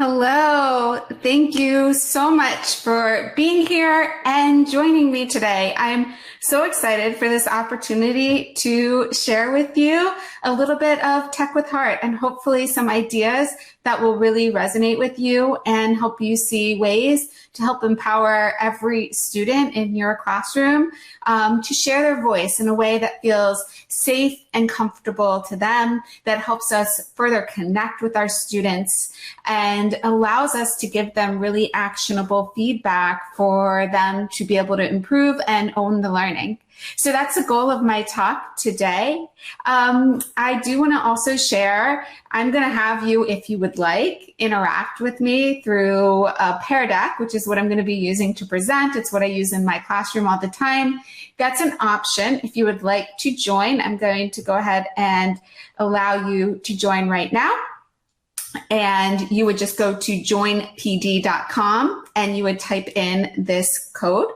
Hello. Thank you so much for being here and joining me today. I'm so excited for this opportunity to share with you a little bit of Tech with Heart and hopefully some ideas that will really resonate with you and help you see ways to help empower every student in your classroom to share their voice in a way that feels safe and comfortable to them, that helps us further connect with our students and allows us to give them really actionable feedback for them to be able to improve and own the learning. So that's the goal of my talk today. I do want to also share, I'm going to have you, if you would like, interact with me through a Pear Deck, which is what I'm going to be using to present. It's what I use in my classroom all the time. That's an option. If you would like to join, I'm going to go ahead and allow you to join right now. And you would just go to joinpd.com and you would type in this code.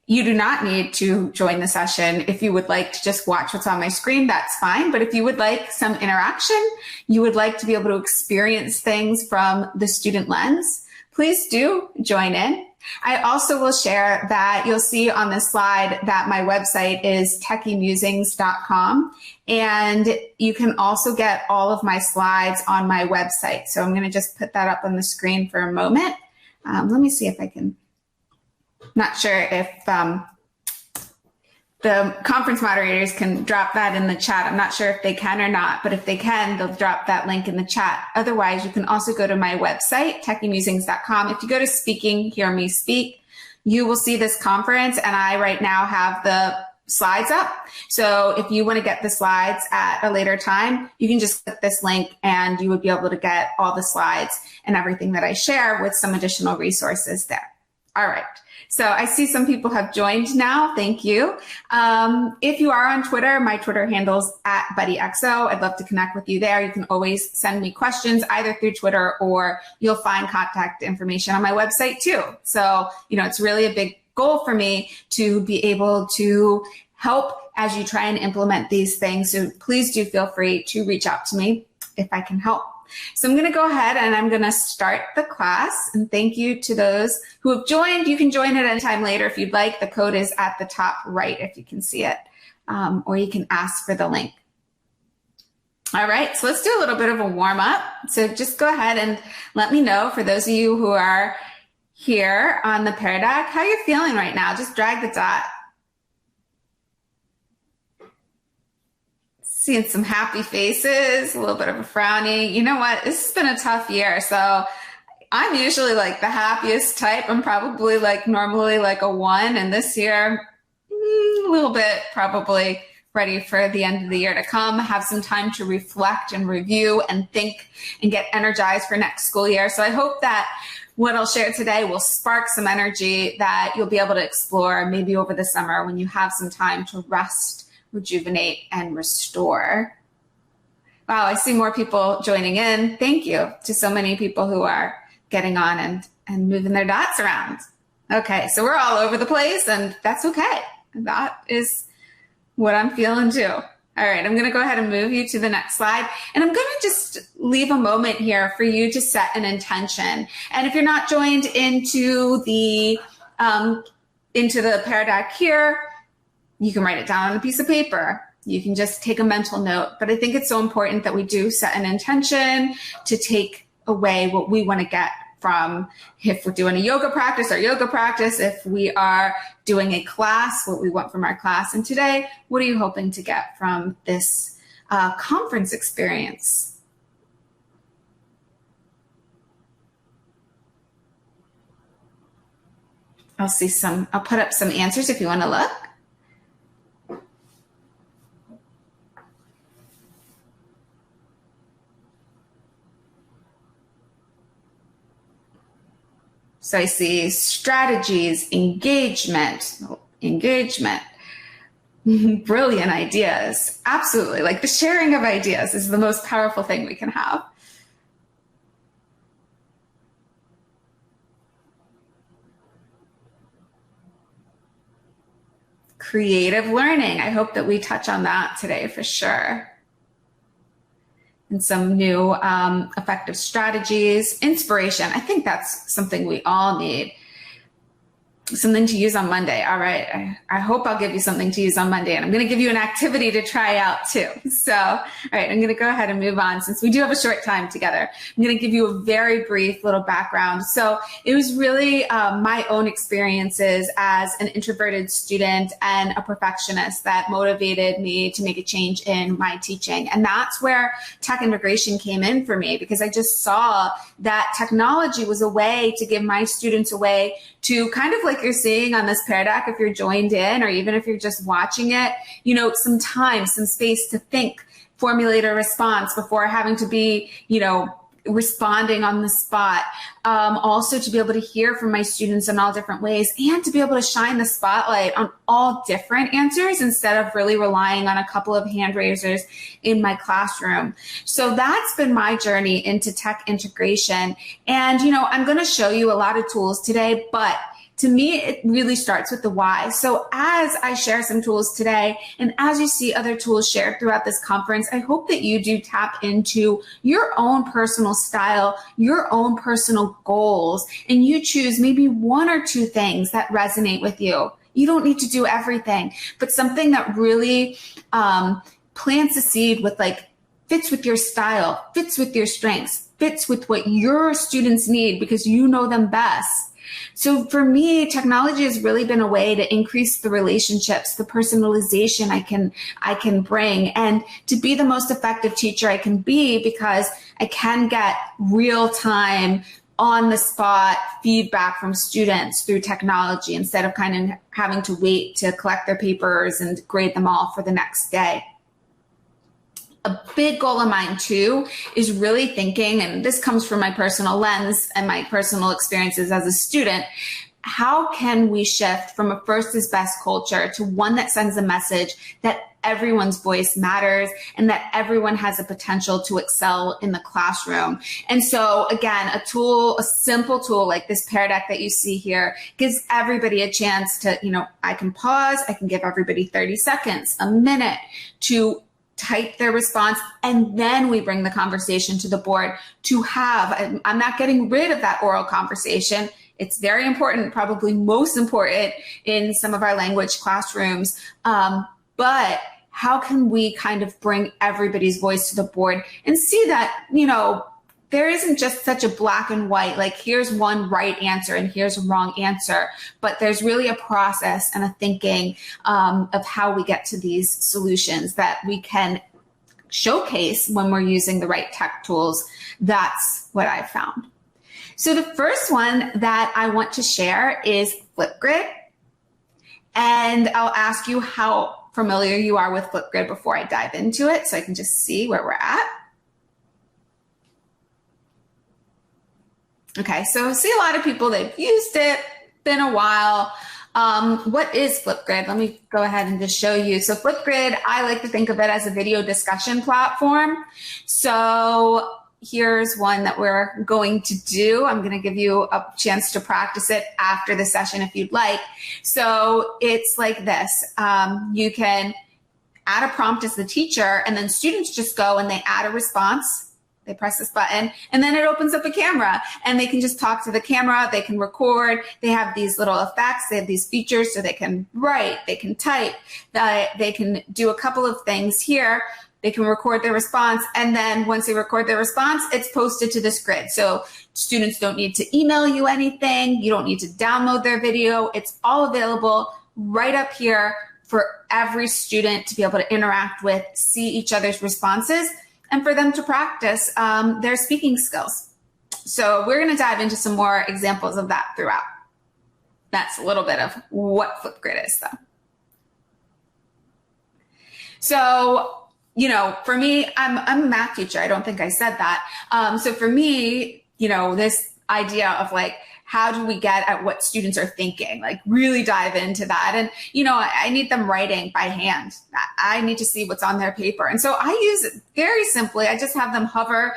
You do not need to join the session. If you would like to just watch what's on my screen, that's fine. But if you would like some interaction, you would like to be able to experience things from the student lens, please do join in. I also will share that you'll see on this slide that my website is techiemusings.com, and you can also get all of my slides on my website. So I'm going to just put that up on the screen for a moment. Let me see if I can. Not sure if the conference moderators can drop that in the chat. I'm not sure if they can or not, but if they can, they'll drop that link in the chat. Otherwise, you can also go to my website, techiemusings.com. If you go to speaking, hear me speak, you will see this conference, and I right now have the slides up. So if you want to get the slides at a later time, you can just click this link and you would be able to get all the slides and everything that I share with some additional resources there. All right. So I see some people have joined now. Thank you. If you are on Twitter, my Twitter handle's @BuddyXO. I'd love to connect with you there. You can always send me questions either through Twitter, or you'll find contact information on my website too. So, it's really a big goal for me to be able to help as you try and implement these things. So please do feel free to reach out to me if I can help. So I'm going to go ahead and I'm going to start the class, and thank you to those who have joined. You can join at any time later if you'd like. The code is at the top right if you can see it, or you can ask for the link. All right, so let's do a little bit of a warm up. So just go ahead and let me know, for those of you who are here on the Pear Deck, how you're feeling right now. Just drag the dot. Seeing some happy faces, a little bit of a frowny. You know what? This has been a tough year. So I'm usually like the happiest type. I'm probably normally like a 1. And this year, a little bit probably ready for the end of the year to come, have some time to reflect and review and think and get energized for next school year. So I hope that what I'll share today will spark some energy that you'll be able to explore maybe over the summer when you have some time to rest, rejuvenate, and restore. Wow, I see more people joining in. Thank you to so many people who are getting on and moving their dots around. Okay, so we're all over the place, and that's okay. That is what I'm feeling too. All right, I'm going to go ahead and move you to the next slide, and I'm going to just leave a moment here for you to set an intention. And if you're not joined into the Pear Deck here, you can write it down on a piece of paper. You can just take a mental note. But I think it's so important that we do set an intention to take away what we want to get from, if we're doing a yoga practice, our yoga practice, if we are doing a class, what we want from our class. And today, what are you hoping to get from this conference experience? I'll put up some answers if you want to look. So I see strategies, engagement, brilliant ideas. Absolutely. Like the sharing of ideas is the most powerful thing we can have. Creative learning. I hope that we touch on that today for sure. and some new effective strategies, inspiration. I think that's something we all need. Something to use on Monday. All right. I hope I'll give you something to use on Monday, and I'm going to give you an activity to try out too. So, all right, I'm going to go ahead and move on since we do have a short time together. I'm going to give you a very brief little background. So it was really my own experiences as an introverted student and a perfectionist that motivated me to make a change in my teaching. And that's where tech integration came in for me, because I just saw that technology was a way to give my students a way to kind of like you're seeing on this Pear Deck, if you're joined in, or even if you're just watching it, you know, some time, some space to think, formulate a response before having to be, you know, responding on the spot. Also to be able to hear from my students in all different ways, and to be able to shine the spotlight on all different answers instead of really relying on a couple of hand raisers in my classroom. So that's been my journey into tech integration. And, you know, I'm going to show you a lot of tools today, but to me, it really starts with the why. So as I share some tools today, and as you see other tools shared throughout this conference, I hope that you do tap into your own personal style, your own personal goals, and you choose maybe one or two things that resonate with you. You don't need to do everything, but something that really plants a seed with like fits with your style, fits with your strengths, fits with what your students need because you know them best. So for me, technology has really been a way to increase the relationships, the personalization I can bring, and to be the most effective teacher I can be, because I can get real time, on the spot feedback from students through technology instead of kind of having to wait to collect their papers and grade them all for the next day. A big goal of mine too is really thinking, and this comes from my personal lens and my personal experiences as a student, how can we shift from a first is best culture to one that sends a message that everyone's voice matters and that everyone has a potential to excel in the classroom? And so again, a tool, a simple tool like this Pear Deck that you see here gives everybody a chance to, you know, I can pause, I can give everybody 30 seconds, a minute to type their response, and then we bring the conversation to the board to have, I'm not getting rid of that oral conversation. It's very important, probably most important in some of our language classrooms. But how can we kind of bring everybody's voice to the board and see that, you know, there isn't just such a black and white, like here's one right answer and here's a wrong answer, but there's really a process and a thinking of how we get to these solutions that we can showcase when we're using the right tech tools. That's what I found. So the first one that I want to share is Flipgrid. And I'll ask you how familiar you are with Flipgrid before I dive into it, so I can just see where we're at. Okay, so I see a lot of people, they've used it, been a while. What is Flipgrid? Let me go ahead and just show you. So Flipgrid, I like to think of it as a video discussion platform. So here's one that we're going to do. I'm going to give you a chance to practice it after the session if you'd like. So it's like this. You can add a prompt as the teacher, and then students just go and they add a response. They press this button, and then it opens up a camera, and they can just talk to the camera. They can record. They have these little effects. They have these features, so they can write, they can type, they can do a couple of things here. They can record their response, and then once they record their response, it's posted to this grid. So students don't need to email you anything. You don't need to download their video. It's all available right up here for every student to be able to interact with, see each other's responses, and for them to practice their speaking skills. So we're going to dive into some more examples of that throughout. That's a little bit of what Flipgrid is, though. So, you know, for me, I'm a math teacher. I don't think I said that. So for me, you know, this idea of like, how do we get at what students are thinking? Like really dive into that. And, you know, I need them writing by hand. I need to see what's on their paper. And so I use it very simply. I just have them hover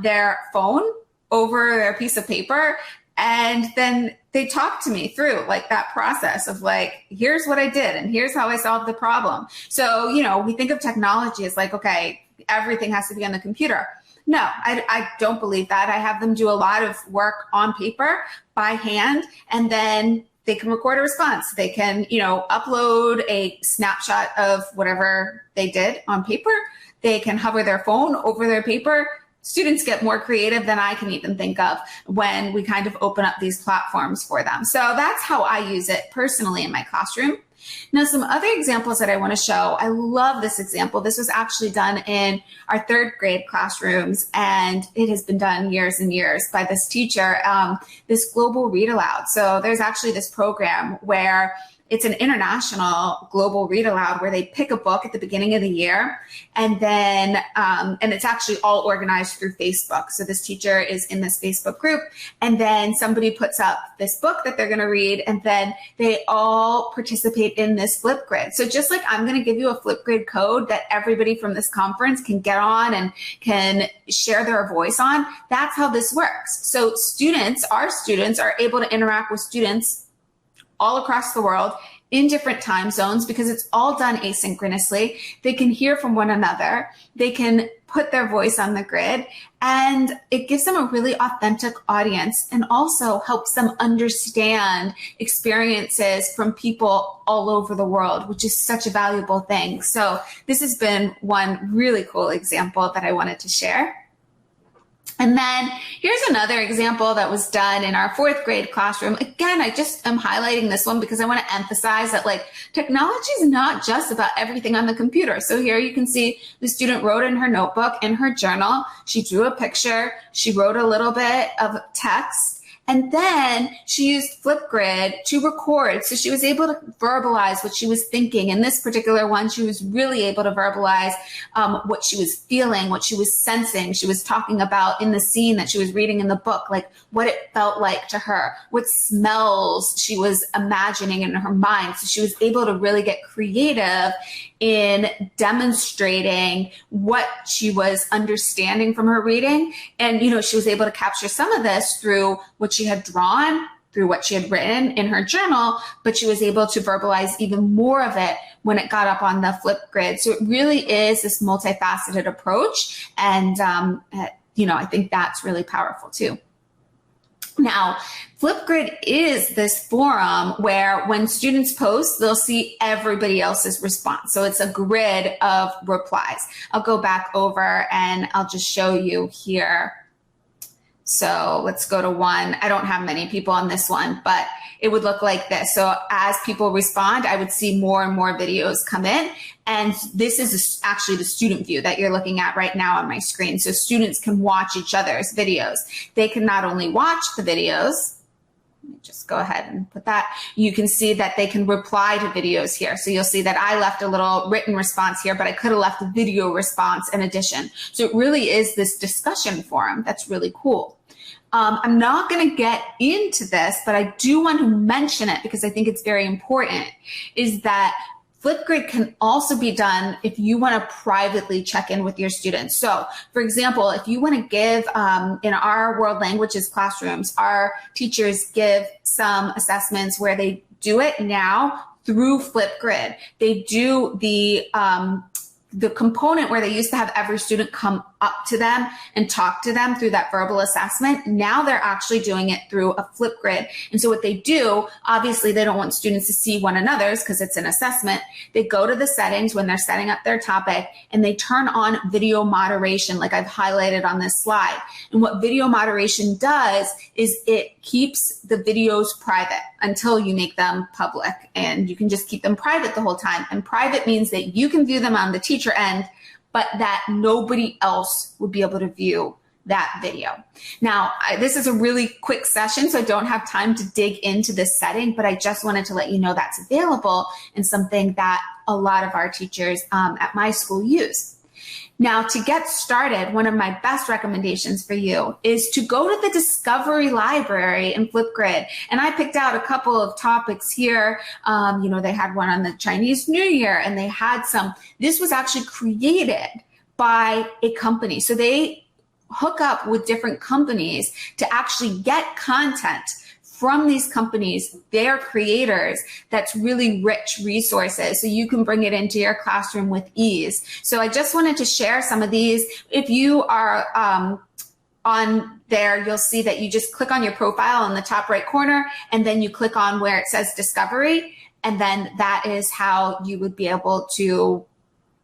their phone over their piece of paper, and then they talk to me through like that process of like, here's what I did and here's how I solved the problem. So, you know, we think of technology as like, okay, everything has to be on the computer. No, I don't believe that. I have them do a lot of work on paper by hand, and then they can record a response. They can, upload a snapshot of whatever they did on paper. They can hover their phone over their paper. Students get more creative than I can even think of when we kind of open up these platforms for them. So that's how I use it personally in my classroom. Now, some other examples that I want to show. I love this example. This was actually done in our 3rd grade classrooms, and it has been done years and years by this teacher, this global Read-Aloud. So there's actually this program where it's an international global read-aloud where they pick a book at the beginning of the year, and then and it's actually all organized through Facebook. So this teacher is in this Facebook group, and then somebody puts up this book that they're going to read, and then they all participate in this Flipgrid. So just like I'm going to give you a Flipgrid code that everybody from this conference can get on and can share their voice on, that's how this works. So our students are able to interact with students all across the world in different time zones because it's all done asynchronously. They can hear from one another. They can put their voice on the grid, and it gives them a really authentic audience and also helps them understand experiences from people all over the world, which is such a valuable thing. So this has been one really cool example that I wanted to share. And then here's another example that was done in our 4th grade classroom. Again, I just am highlighting this one because I want to emphasize that technology is not just about everything on the computer. So here you can see the student wrote in her notebook, in her journal, she drew a picture, she wrote a little bit of text, and then she used Flipgrid to record. So she was able to verbalize what she was thinking. In this particular one, she was really able to verbalize what she was feeling, what she was sensing. She was talking about in the scene that she was reading in the book, like what it felt like to her, what smells she was imagining in her mind. So she was able to really get creative in demonstrating what she was understanding from her reading. And, she was able to capture some of this through what she had drawn, through what she had written in her journal, but she was able to verbalize even more of it when it got up on the Flipgrid. So it really is this multifaceted approach. And, I think that's really powerful too. Now, Flipgrid is this forum where when students post, they'll see everybody else's response. So it's a grid of replies. I'll go back over and I'll just show you here. So let's go to one. I don't have many people on this one, but it would look like this. So as people respond, I would see more and more videos come in. And this is actually the student view that you're looking at right now on my screen. So students can watch each other's videos. They can not only watch the videos, let me just go ahead and put that. You can see that they can reply to videos here. So you'll see that I left a little written response here, but I could have left a video response in addition. So it really is this discussion forum that's really cool. I'm not going to get into this, but I do want to mention it because I think it's very important, is that Flipgrid can also be done if you want to privately check in with your students. So, for example, if you want to give, in our world languages classrooms, our teachers give some assessments where they do it now through Flipgrid. They do the component where they used to have every student come up to them and talk to them through that verbal assessment. Now they're actually doing it through a Flipgrid. And so what they do, obviously they don't want students to see one another's because it's an assessment. They go to the settings when they're setting up their topic and they turn on video moderation like I've highlighted on this slide. And what video moderation does is it keeps the videos private until you make them public, and you can just keep them private the whole time. And private means that you can view them on the teacher end, but that nobody else would be able to view that video. Now, this is a really quick session, so I don't have time to dig into this setting, but I just wanted to let you know that's available and something that a lot of our teachers at my school use. Now, to get started, one of my best recommendations for you is to go to the Discovery Library in Flipgrid. And I picked out a couple of topics here. They had one on the Chinese New Year, and they had some. This was actually created by a company. So they hook up with different companies to actually get content from these companies, their creators, that's really rich resources. So you can bring it into your classroom with ease. So I just wanted to share some of these. If you are on there, you'll see that you just click on your profile in the top right corner, and then you click on where it says Discovery. And then that is how you would be able to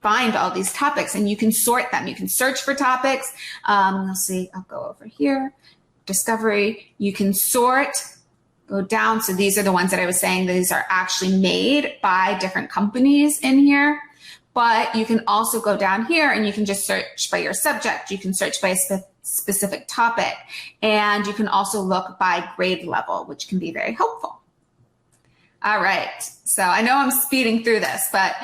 find all these topics, and you can sort them. You can search for topics. Let's see, I'll go over here. Discovery, you can sort, go down. So these are the ones that I was saying, these are actually made by different companies in here. But you can also go down here and you can just search by your subject. You can search by a specific topic. And you can also look by grade level, which can be very helpful. All right, so I know I'm speeding through this, but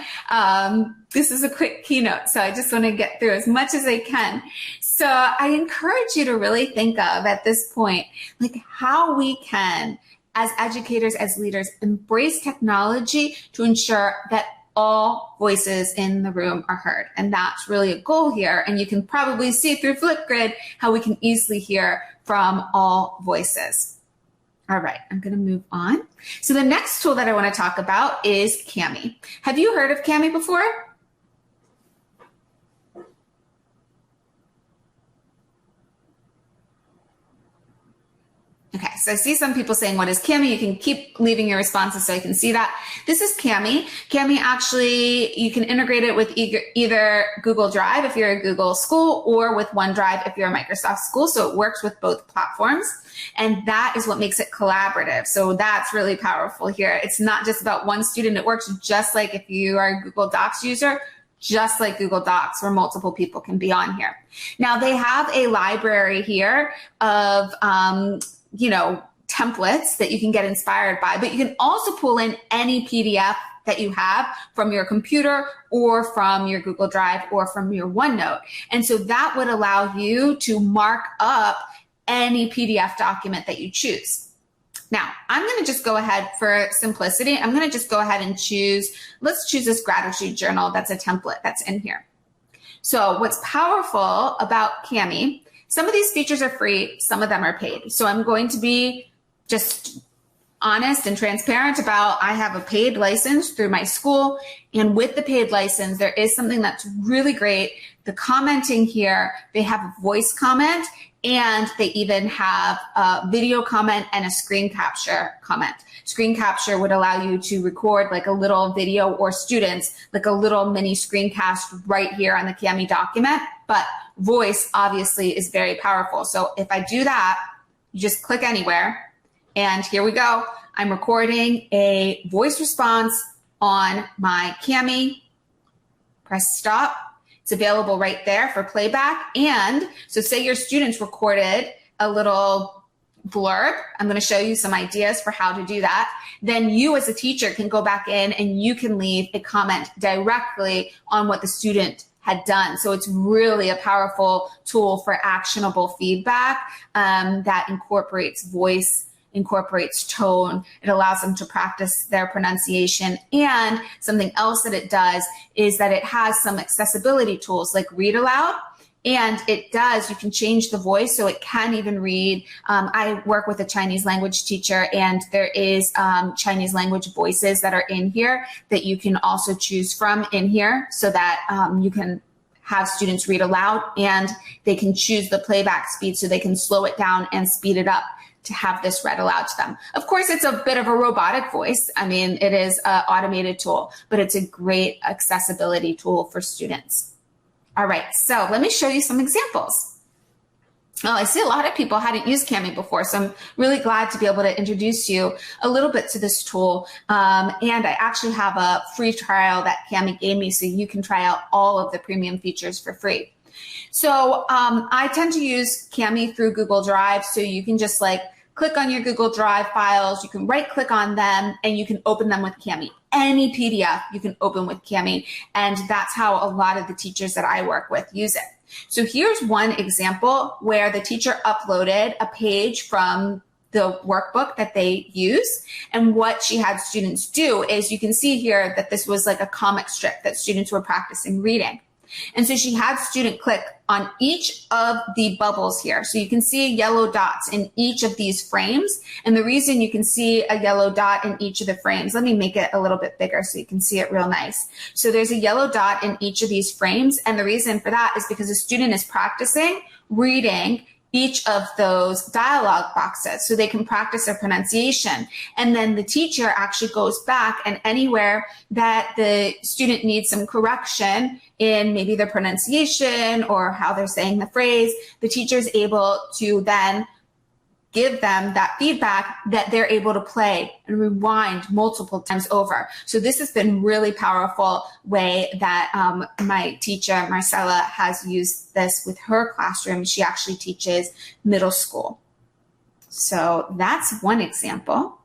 this is a quick keynote, so I just want to get through as much as I can. So I encourage you to really think of, at this point, like how we can, as educators, as leaders, embrace technology to ensure that all voices in the room are heard. And that's really a goal here. And you can probably see through Flipgrid how we can easily hear from all voices. All right, I'm going to move on. So the next tool that I want to talk about is Cami. Have you heard of Cami before? Okay, so I see some people saying, what is Cami? You can keep leaving your responses so I can see that. This is Cami. Cami actually, you can integrate it with either Google Drive if you're a Google school, or with OneDrive if you're a Microsoft school. So it works with both platforms. And that is what makes it collaborative. So that's really powerful here. It's not just about one student. It works just like if you are a Google Docs user, just like Google Docs, where multiple people can be on here. Now they have a library here of, templates that you can get inspired by, but you can also pull in any PDF that you have from your computer or from your Google Drive or from your OneNote. And so that would allow you to mark up any PDF document that you choose. Now, I'm going to just go ahead for simplicity. I'm going to just go ahead and let's choose this gratitude journal. That's a template that's in here. So what's powerful about Cami, some of these features are free, some of them are paid. So I'm going to be just honest and transparent about, I have a paid license through my school. And with the paid license, there is something that's really great. The commenting here, they have a voice comment, and they even have a video comment and a screen capture comment. Screen capture would allow you to record like a little video, or students, like a little mini screencast right here on the Cami document. But voice obviously is very powerful. So if I do that, you just click anywhere, and here we go. I'm recording a voice response on my Cami. Press stop. It's available right there for playback. And so say your students recorded a little blurb. I'm going to show you some ideas for how to do that. Then you as a teacher can go back in and you can leave a comment directly on what the student had done. So it's really a powerful tool for actionable feedback that incorporates voice, incorporates tone. It allows them to practice their pronunciation. And something else that it does is that it has some accessibility tools like Read-Aloud. And it does, you can change the voice so it can even read. I work with a Chinese language teacher, and there is Chinese language voices that are in here that you can also choose from in here, so that you can have students read aloud, and they can choose the playback speed so they can slow it down and speed it up to have this read aloud to them. Of course, it's a bit of a robotic voice. I mean, it is an automated tool, but it's a great accessibility tool for students. All right, so let me show you some examples. Well, I see a lot of people hadn't used Cami before, so I'm really glad to be able to introduce you a little bit to this tool. And I actually have a free trial that Cami gave me, so you can try out all of the premium features for free. So I tend to use Cami through Google Drive, so you can just like click on your Google Drive files, you can right click on them, and you can open them with Cami. Any PDF you can open with Cami, and that's how a lot of the teachers that I work with use it. So here's one example where the teacher uploaded a page from the workbook that they use, and what she had students do is, you can see here that this was like a comic strip that students were practicing reading. And so she had student click on each of the bubbles here. So you can see yellow dots in each of these frames. And the reason you can see a yellow dot in each of the frames, let me make it a little bit bigger so you can see it real nice. So there's a yellow dot in each of these frames. And the reason for that is because the student is practicing reading each of those dialogue boxes so they can practice their pronunciation. And then the teacher actually goes back, and anywhere that the student needs some correction in maybe their pronunciation or how they're saying the phrase, the teacher is able to then give them that feedback that they're able to play and rewind multiple times over. So this has been really powerful way that my teacher, Marcella, has used this with her classroom. She actually teaches middle school. So that's one example.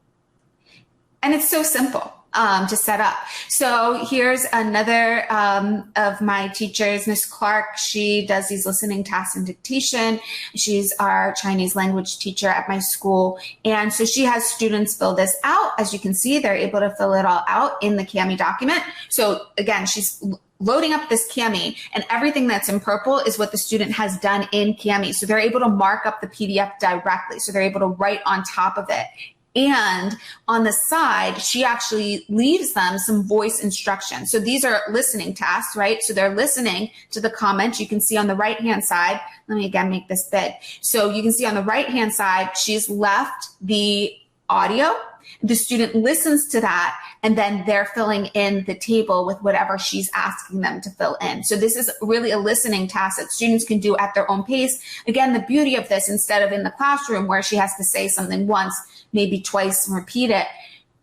And it's so simple to set up. So here's another of my teachers, Miss Clark. She does these listening tasks and dictation. She's our Chinese language teacher at my school. And so she has students fill this out. As you can see, they're able to fill it all out in the Cami document. So again, she's loading up this Cami, and everything that's in purple is what the student has done in Cami. So they're able to mark up the PDF directly. So they're able to write on top of it. And on the side, she actually leaves them some voice instructions. So these are listening tasks, right? So they're listening to the comments. You can see on the right-hand side, let me again make this big. So you can see on the right-hand side, she's left the audio. The student listens to that, and then they're filling in the table with whatever she's asking them to fill in. So this is really a listening task that students can do at their own pace. Again, the beauty of this, instead of in the classroom where she has to say something once, maybe twice, and repeat it,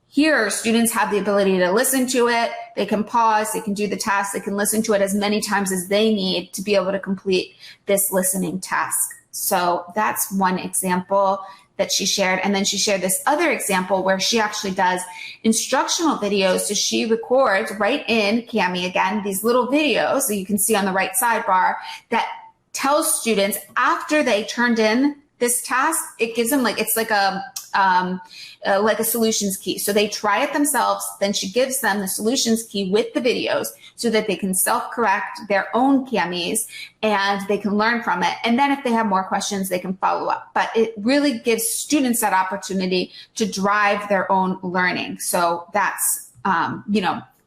here students have the ability to listen to it. They can pause, they can do the task, they can listen to it as many times as they need to be able to complete this listening task. So that's one example that she shared. And then she shared this other example where she actually does instructional videos. So she records right in Cami, again, these little videos that you can see on the right sidebar that tells students after they turned in this task, it gives them it's like a solutions key. So they try it themselves, then she gives them the solutions key with the videos so that they can self-correct their own Camis and they can learn from it. And then if they have more questions, they can follow up. But it really gives students that opportunity to drive their own learning. So that's,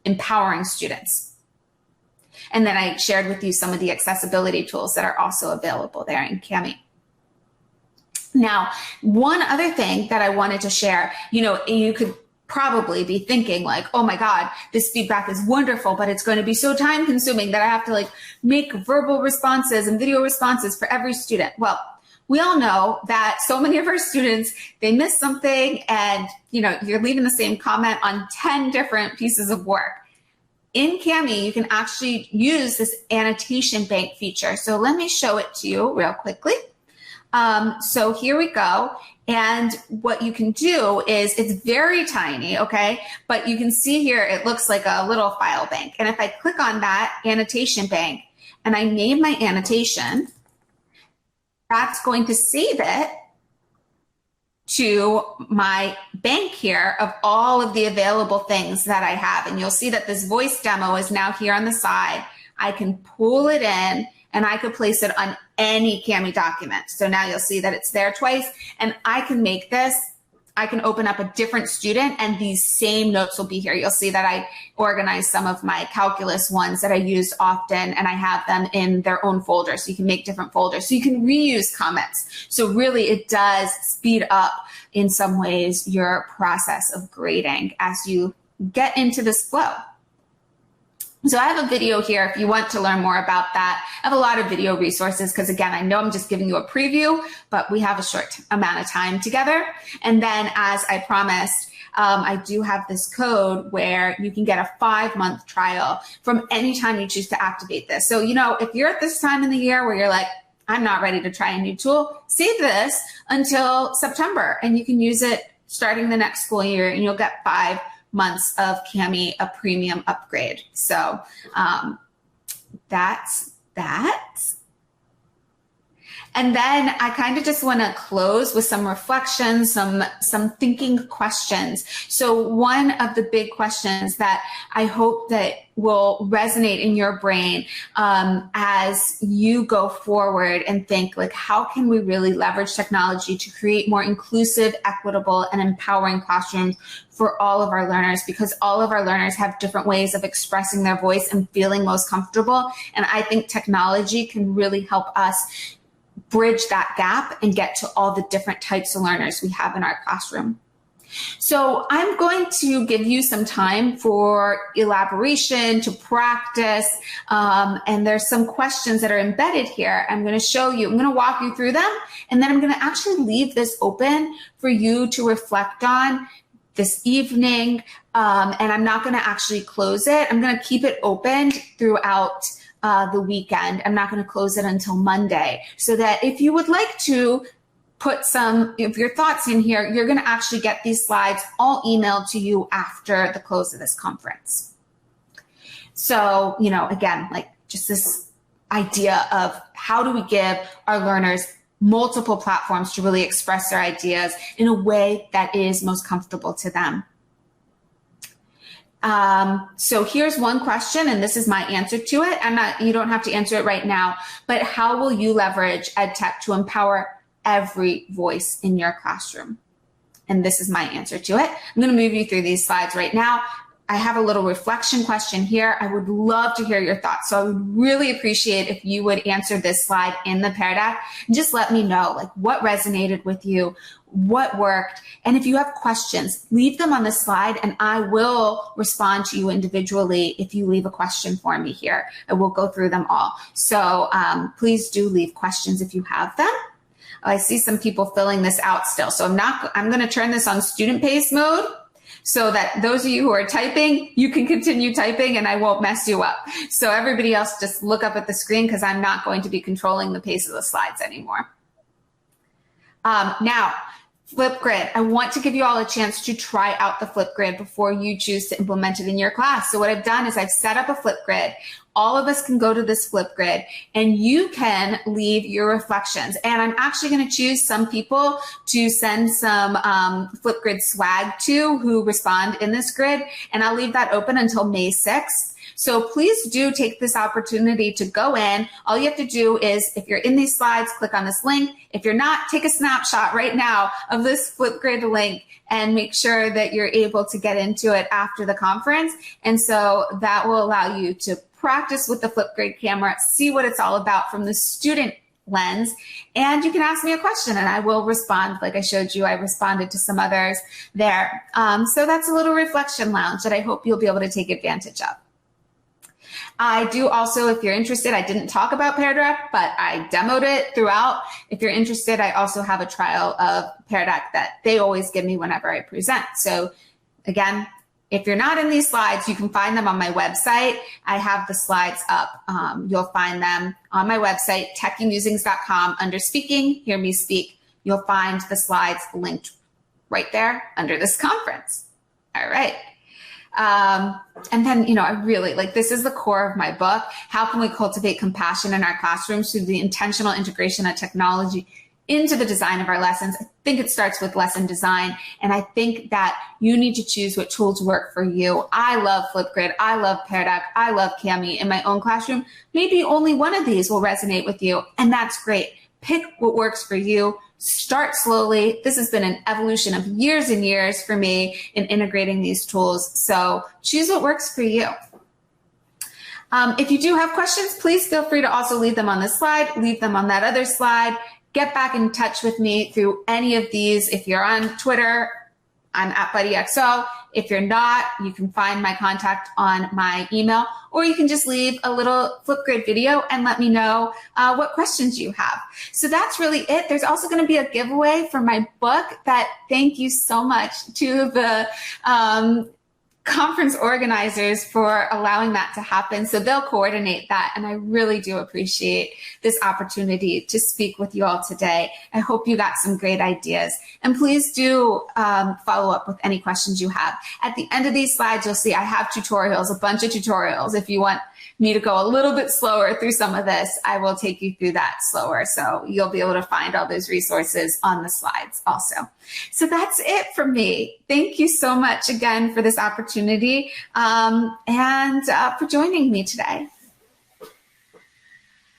empowering students. And then I shared with you some of the accessibility tools that are also available there in Cami. Now, one other thing that I wanted to share, you could probably be thinking like, oh my God, this feedback is wonderful, but it's going to be so time consuming that I have to make verbal responses and video responses for every student. Well, we all know that so many of our students, they miss something and, you're leaving the same comment on 10 different pieces of work. In Cami, you can actually use this Annotation Bank feature. So let me show it to you real quickly. So here we go. And what you can do is, it's very tiny, okay? But you can see here, it looks like a little file bank. And if I click on that Annotation Bank and I name my annotation, that's going to save it to my bank here of all of the available things that I have. And you'll see that this voice demo is now here on the side. I can pull it in and I could place it on any Cami document. So now you'll see that it's there twice, and I can make this, I can open up a different student and these same notes will be here. You'll see that I organize some of my calculus ones that I use often, and I have them in their own folder. So you can make different folders. So you can reuse comments. So really it does speed up in some ways your process of grading as you get into this flow. So I have a video here if you want to learn more about that. I have a lot of video resources because, again, I know I'm just giving you a preview, but we have a short amount of time together. And then, as I promised, I do have this code where you can get a 5-month trial from any time you choose to activate this. So, if you're at this time in the year where you're like, I'm not ready to try a new tool, save this until September and you can use it starting the next school year and you'll get 5 months of Cami, a premium upgrade. So that's that. And then I kind of just want to close with some reflections, some thinking questions. So one of the big questions that I hope that will resonate in your brain as you go forward and think, like, how can we really leverage technology to create more inclusive, equitable, and empowering classrooms for all of our learners, because all of our learners have different ways of expressing their voice and feeling most comfortable. And I think technology can really help us bridge that gap and get to all the different types of learners we have in our classroom. So I'm going to give you some time for elaboration, to practice, and there's some questions that are embedded here. I'm going to show you, I'm going to walk you through them, and then I'm going to actually leave this open for you to reflect on this evening, and I'm not going to actually close it. I'm going to keep it open throughout the weekend. I'm not going to close it until Monday, so that if you would like to put some of your thoughts in here, you're going to actually get these slides all emailed to you after the close of this conference. So, you know, again, like just this idea of how do we give our learners multiple platforms to really express their ideas in a way that is most comfortable to them. So here's one question, and this is my answer to it. You don't have to answer it right now, but how will you leverage EdTech to empower every voice in your classroom? And this is my answer to it. I'm going to move you through these slides right now. I have a little reflection question here. I would love to hear your thoughts. So I would really appreciate if you would answer this slide in the Pear Deck and just let me know, like, what resonated with you, what worked. And if you have questions, leave them on the slide and I will respond to you individually if you leave a question for me here. I will go through them all. So please do leave questions if you have them. I see some people filling this out still. So I'm going to turn this on student pace mode so that those of you who are typing, you can continue typing and I won't mess you up. So everybody else just look up at the screen because I'm not going to be controlling the pace of the slides anymore. Now, Flipgrid. I want to give you all a chance to try out the Flipgrid before you choose to implement it in your class. So what I've done is I've set up a Flipgrid. All of us can go to this Flipgrid and you can leave your reflections. And I'm actually going to choose some people to send some Flipgrid swag to who respond in this grid. And I'll leave that open until May 6th. So please do take this opportunity to go in. All you have to do is, if you're in these slides, click on this link. If you're not, take a snapshot right now of this Flipgrid link and make sure that you're able to get into it after the conference. And so that will allow you to practice with the Flipgrid camera, see what it's all about from the student lens, and you can ask me a question and I will respond. Like I showed you, I responded to some others there. So that's a little reflection lounge that I hope you'll be able to take advantage of. I do also, if you're interested, I didn't talk about Pear Deck, but I demoed it throughout. If you're interested, I also have a trial of Pear Deck that they always give me whenever I present. So again, if you're not in these slides, you can find them on my website. I have the slides up. You'll find them on my website, techymusings.com, under speaking, hear me speak. You'll find the slides linked right there under this conference. All right. And then, you know, I really like, this is the core of my book. How can we cultivate compassion in our classrooms through the intentional integration of technology into the design of our lessons? I think it starts with lesson design. And I think that you need to choose what tools work for you. I love Flipgrid. I love Pear Deck. I love Cami in my own classroom. Maybe only one of these will resonate with you, and that's great. Pick what works for you. Start slowly. This has been an evolution of years and years for me in integrating these tools. So choose what works for you. If you do have questions, please feel free to also leave them on this slide, leave them on that other slide. Get back in touch with me through any of these. If you're on Twitter, I'm @BuddyXO. If you're not, you can find my contact on my email, or you can just leave a little Flipgrid video and let me know what questions you have. So that's really it. There's also going to be a giveaway for my book that, thank you so much to the conference organizers for allowing that to happen. So they'll coordinate that. And I really do appreciate this opportunity to speak with you all today. I hope you got some great ideas. And please do follow up with any questions you have. At the end of these slides, you'll see I have tutorials, a bunch of tutorials. If you want me to go a little bit slower through some of this, I will take you through that slower. So you'll be able to find all those resources on the slides also. So that's it for me. Thank you so much again for this opportunity and for joining me today.